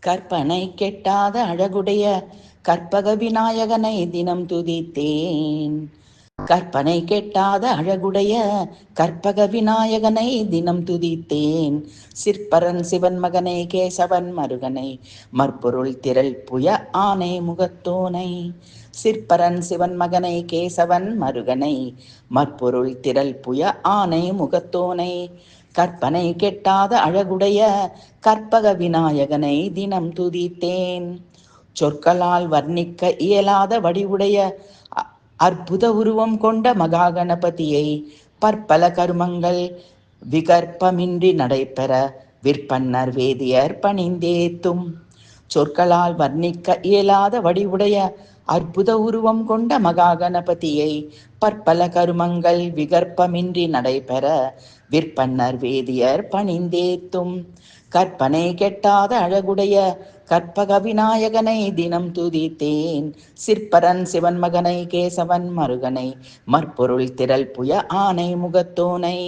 கற்பனை கெட்டாத அழகுடைய கற்பக விநாயகனை தினம் துதித்தேன். கற்பனை கெட்டாத அழகுடைய கற்பக விநாயகனை தினம் துதித்தேன். சிற்பரன் சிவன் மகனை கேசவன் மருகனை மற்பொருள் திரள் புய ஆனை முகத்தோனை. சிற்பரன் சிவன் மகனை கேசவன் மருகனை மற்பொருள் திரள் புய ஆனை முகத்தோனை. கற்பனை கெட்டாத அழகுடைய கற்பக விநாயகனை தினம் துதித்தேன். சொற்களால் வர்ணிக்க இயலாத வடிவுடைய அற்புத உருவம் கொண்ட மகா கணபதியை பற்பல கருமங்கள் விகற்பமின்றி நடைபெற விற்பன்னர் வேதியர் பணிந்தேத்தும். சொற்களால் வர்ணிக்க இயலாத வடிவுடைய அற்புத உருவம் கொண்ட மகா கணபதியை பற்பல கருமங்கள் விகற்பமின்றி நடைபெற விற்பன்னர் வேதியர் பணிந்தேத்தும். கற்பனை கெட்டாத அழகுடைய கற்பக விநாயகனை தினம் துதித்தேன். சிற்பரன் சிவன் மகனை கேசவன் மருகனை மற்பொருள் திரள் புய ஆனை முகத்தோனை.